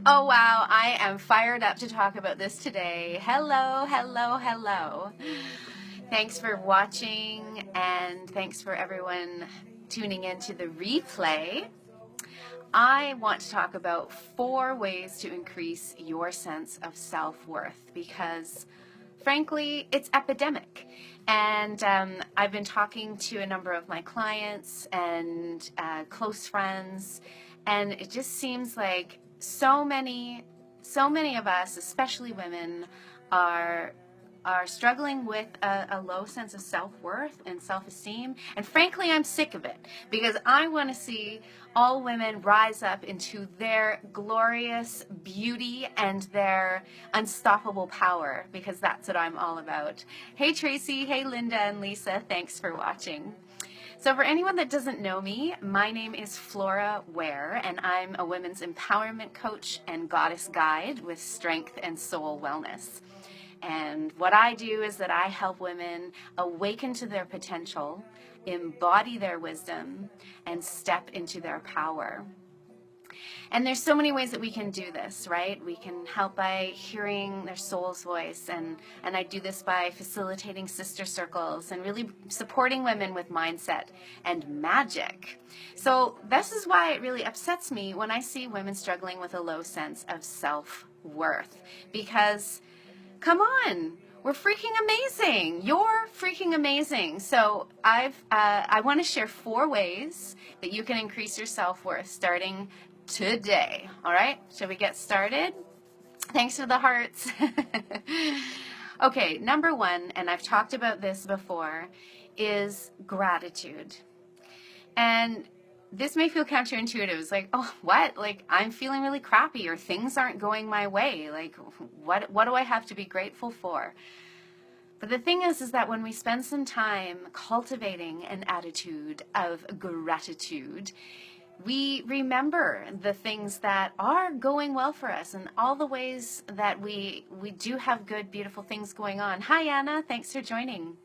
Oh wow, I am fired up to talk about this today. Hello, hello, hello. Thanks for watching and thanks for everyone tuning in to the replay. I want to talk about 4 ways to increase your sense of self-worth because frankly, it's epidemic. And I've been talking to a number of my clients and close friends, and it just seems like so many of us, especially women, are struggling with a low sense of self-worth and self-esteem. And frankly, I'm sick of it because I want to see all women rise up into their glorious beauty and their unstoppable power, because that's what I'm all about. Hey Tracy, hey Linda and Lisa, thanks for watching. So for anyone that doesn't know me, my name is Flora Ware, and I'm a women's empowerment coach and goddess guide with strength and soul wellness. And what I do is that I help women awaken to their potential, embody their wisdom, and step into their power. And there's so many ways that we can do this, right? We can help by hearing their soul's voice, and I do this by facilitating sister circles and really supporting women with mindset and magic. So this is why it really upsets me when I see women struggling with a low sense of self-worth, because come on, we're freaking amazing. You're freaking amazing. So I want to share 4 ways that you can increase your self-worth starting today. All right, shall we get started? Thanks for the hearts. Okay, number 1, and I've talked about this before, is gratitude. And this may feel counterintuitive. It's like, oh, what? Like, I'm feeling really crappy, or things aren't going my way. Like, what do I have to be grateful for? But the thing is that when we spend some time cultivating an attitude of gratitude, we remember the things that are going well for us and all the ways that we do have good, beautiful things going on. Hi, Anna. Thanks for joining.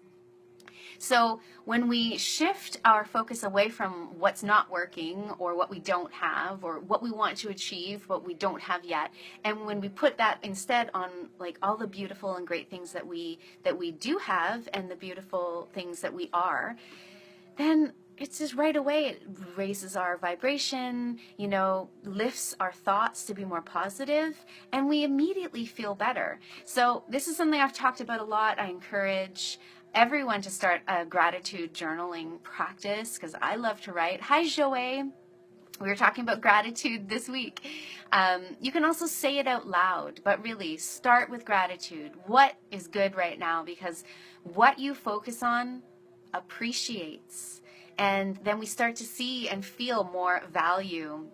So when we shift our focus away from what's not working or what we don't have or what we want to achieve, what we don't have yet, and when we put that instead on like all the beautiful and great things that we do have and the beautiful things that we are, then it's just right away, it raises our vibration, lifts our thoughts to be more positive, and we immediately feel better. So this is something I've talked about a lot. I encourage everyone to start a gratitude journaling practice because I love to write. Hi, Joey. We were talking about gratitude this week. You can also say it out loud, but really start with gratitude. What is good right now? Because what you focus on appreciates. And then we start to see and feel more value.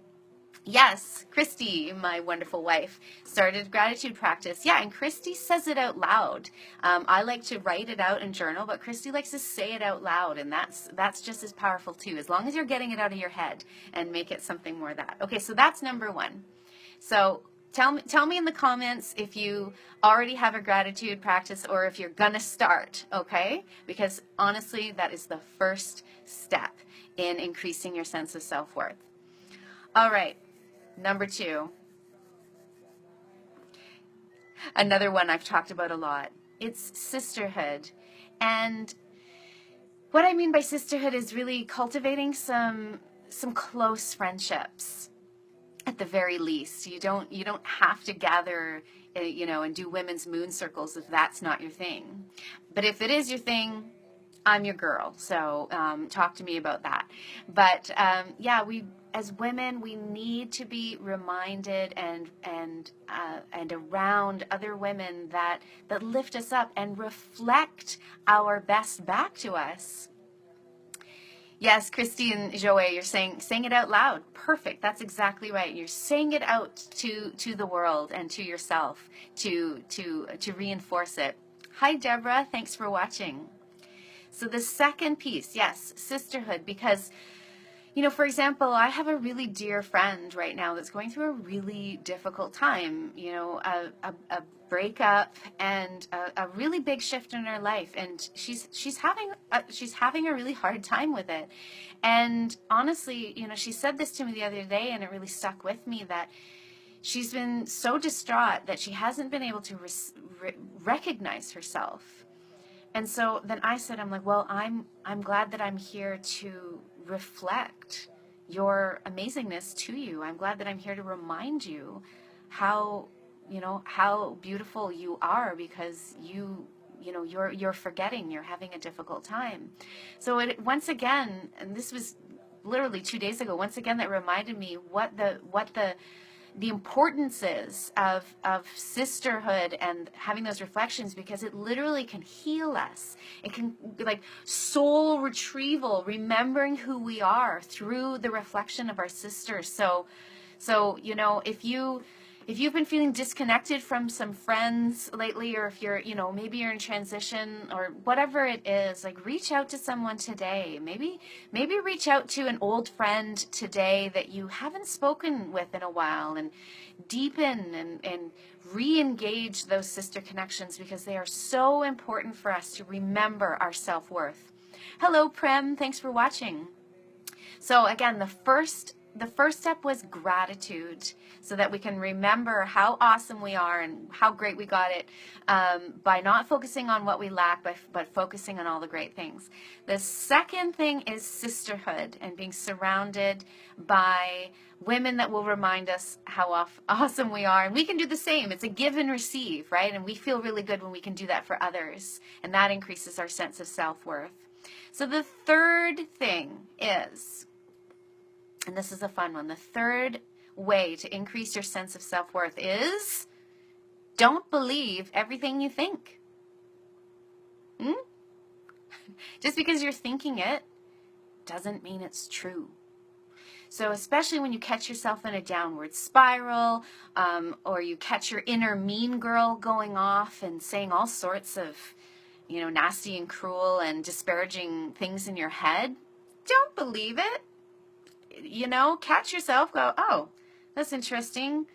Yes, Christy, my wonderful wife, started gratitude practice. Yeah, and Christy says it out loud. I like to write it out and journal, but Christy likes to say it out loud, and that's just as powerful too, as long as you're getting it out of your head and make it something more of that. Okay, so that's number 1. So tell me in the comments if you already have a gratitude practice or if you're gonna start, okay? Because honestly, that is the first step in increasing your sense of self-worth. All right. Number 2, another one I've talked about a lot. It's sisterhood. And what I mean by sisterhood is really cultivating some close friendships at the very least. You don't have to gather, and do women's moon circles if that's not your thing. But if it is your thing, I'm your girl. So talk to me about that. But yeah, as women, we need to be reminded and around other women that lift us up and reflect our best back to us. Yes, Christy and Joey, you're saying it out loud. Perfect. That's exactly right. You're saying it out to the world and to yourself to reinforce it. Hi, Deborah. Thanks for watching. So the second piece, yes, sisterhood, because for example, I have a really dear friend right now that's going through a really difficult time, a breakup and a really big shift in her life, and she's having a really hard time with it. And honestly, she said this to me the other day, and it really stuck with me, that she's been so distraught that she hasn't been able to recognize herself. And so then I said, I'm like, well, I'm glad that I'm here to reflect your amazingness to you. I'm glad that I'm here to remind you how, how beautiful you are, because you're forgetting, you're having a difficult time. So once again, and this was literally 2 days ago, once again, that reminded me what the importance is of sisterhood and having those reflections, because it literally can heal us. It can, like, soul retrieval, remembering who we are through the reflection of our sisters. So if you've been feeling disconnected from some friends lately, or if you're, maybe you're in transition or whatever it is, like, reach out to someone today. Maybe reach out to an old friend today that you haven't spoken with in a while, and deepen and re-engage those sister connections, because they are so important for us to remember our self-worth. Hello, Prem. Thanks for watching. So again, the first step was gratitude, so that we can remember how awesome we are and how great we got it, by not focusing on what we lack, but focusing on all the great things. The second thing is sisterhood, and being surrounded by women that will remind us how awesome we are. And we can do the same. It's a give and receive, right? And we feel really good when we can do that for others. And that increases our sense of self-worth. So the third thing is, and this is a fun one, the third way to increase your sense of self-worth is, don't believe everything you think. Just because you're thinking it doesn't mean it's true. So especially when you catch yourself in a downward spiral, or you catch your inner mean girl going off and saying all sorts of, nasty and cruel and disparaging things in your head, don't believe it. Catch yourself, go, oh, that's interesting.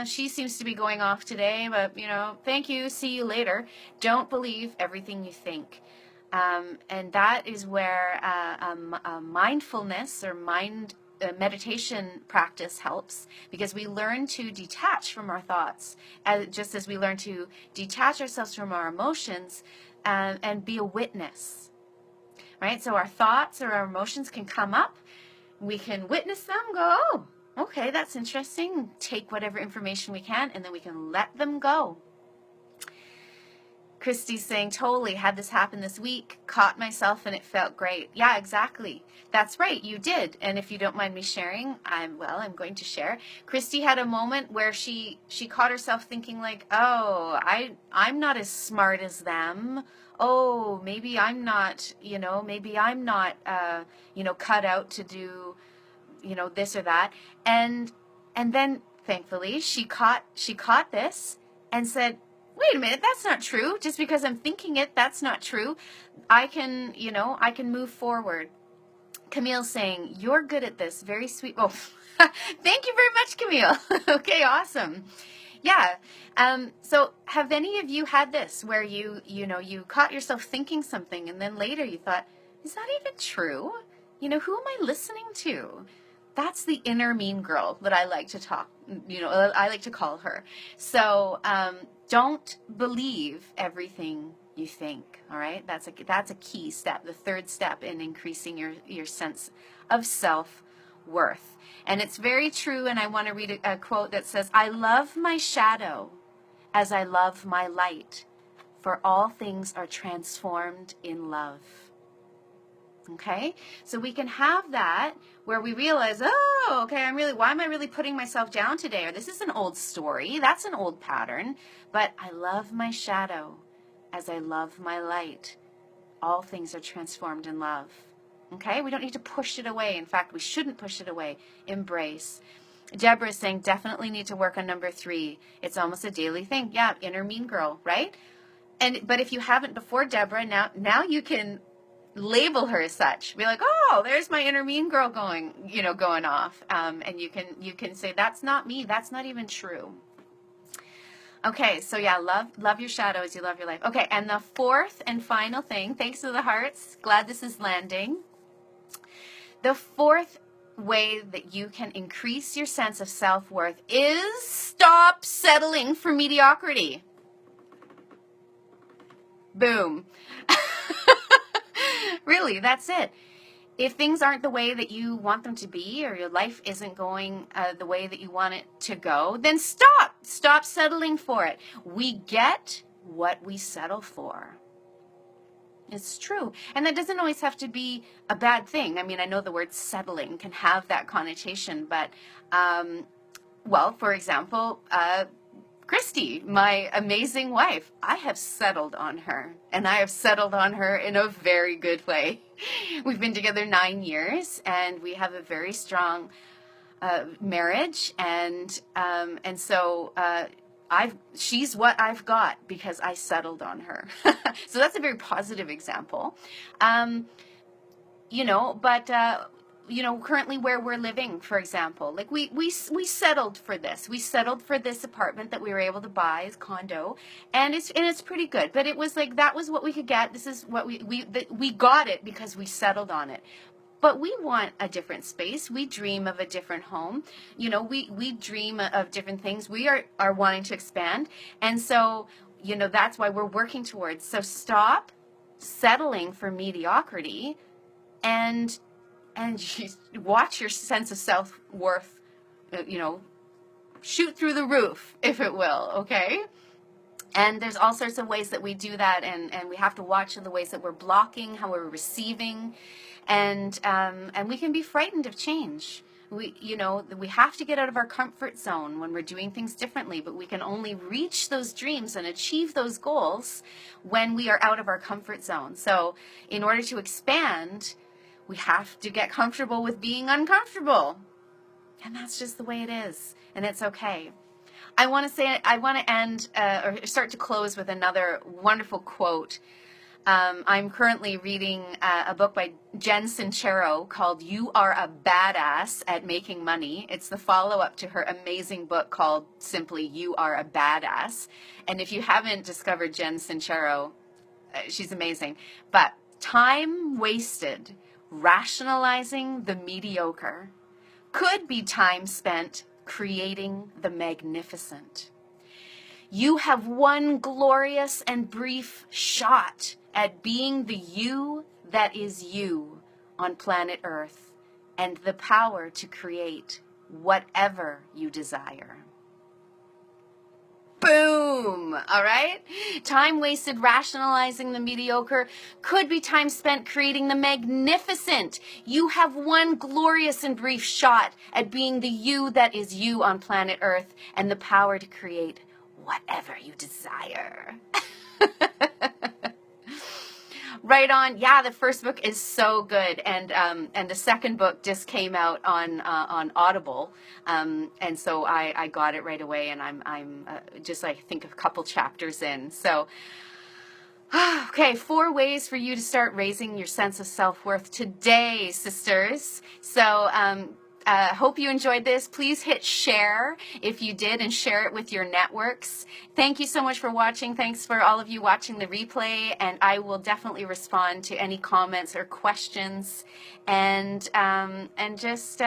She seems to be going off today, but, thank you, see you later. Don't believe everything you think. And that is where mindfulness or meditation practice helps, because we learn to detach from our thoughts, just as we learn to detach ourselves from our emotions, and be a witness, right? So our thoughts or our emotions can come up. We can witness them, go, oh, okay, that's interesting. Take whatever information we can, and then we can let them go. Christy's saying, totally, had this happen this week, caught myself, and it felt great. Yeah, exactly. That's right, you did. And if you don't mind me sharing, I'm going to share. Christy had a moment where she caught herself thinking, like, oh, I'm not as smart as them. Oh, maybe I'm not, cut out to do, this or that. And then thankfully she caught this and said, wait a minute, that's not true. Just because I'm thinking it, that's not true. I can move forward. Camille saying, you're good at this. Very sweet. Oh, thank you very much, Camille. Okay, awesome. Yeah. So have any of you had this where you caught yourself thinking something, and then later you thought, is that even true? Who am I listening to? That's the inner mean girl that I like to I like to call her. So, don't believe everything you think. All right. That's a key step. The third step in increasing your sense of self-worth. And it's very true. And I want to read a quote that says, I love my shadow as I love my light, for all things are transformed in love. Okay, so we can have that where we realize, oh, okay, why am I really putting myself down today? Or this is an old story. That's an old pattern. But I love my shadow as I love my light. All things are transformed in love. Okay, we don't need to push it away. In fact, we shouldn't push it away. Embrace. Deborah is saying, definitely need to work on number 3. It's almost a daily thing. Yeah, inner mean girl, right? But if you haven't before, Deborah, now you can label her as such. Be like, oh, there's my inner mean girl going off. And you can say, that's not me. That's not even true. Okay, so yeah, love your shadow as you love your life. Okay, and the fourth and final thing, thanks to the hearts, glad this is landing. The fourth way that you can increase your sense of self-worth is stop settling for mediocrity. Boom. Really, that's it. If things aren't the way that you want them to be, or your life isn't going the way that you want it to go, then stop. Stop settling for it. We get what we settle for. It's true. And that doesn't always have to be a bad thing. I mean, I know the word settling can have that connotation, but, well, for example, Christy, my amazing wife, I have settled on her, and I have settled on her in a very good way. We've been together 9 years, and we have a very strong marriage, and so she's what I've got because I settled on her. So that's a very positive example. Currently where we're living, for example, like we settled for this. We settled for this apartment that we were able to buy, as condo, and it's pretty good. But it was like that was what we could get. This is what we got it because we settled on it. But we want a different space. We dream of a different home. We dream of different things. We are wanting to expand, and so that's why we're working towards. So stop settling for mediocrity, and you watch your sense of self-worth, shoot through the roof, if it will, okay? And there's all sorts of ways that we do that, and we have to watch the ways that we're blocking, how we're receiving, and we can be frightened of change. We have to get out of our comfort zone when we're doing things differently, but we can only reach those dreams and achieve those goals when we are out of our comfort zone. So in order to expand, we have to get comfortable with being uncomfortable. And that's just the way it is. And it's okay. I want to end or start to close with another wonderful quote. I'm currently reading a book by Jen Sincero called You Are a Badass at Making Money. It's the follow-up to her amazing book called simply You Are a Badass. And if you haven't discovered Jen Sincero, she's amazing. But time wasted rationalizing the mediocre could be time spent creating the magnificent. You have one glorious and brief shot at being the you that is you on planet Earth, and the power to create whatever you desire. Boom! All right? Time wasted rationalizing the mediocre could be time spent creating the magnificent. You have one glorious and brief shot at being the you that is you on planet Earth, and the power to create whatever you desire. Right on. Yeah, the first book is so good, and the second book just came out on Audible, and so I got it right away, and I'm just I think a couple chapters in. So, okay, 4 ways for you to start raising your sense of self-worth today, sisters. So. Hope you enjoyed this. Please hit share if you did, and share it with your networks. Thank you so much for watching. Thanks for all of you watching the replay, and I will definitely respond to any comments or questions, and just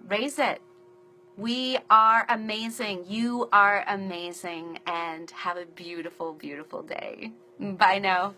raise it. We are amazing. You are amazing, and have a beautiful, beautiful day. Bye now.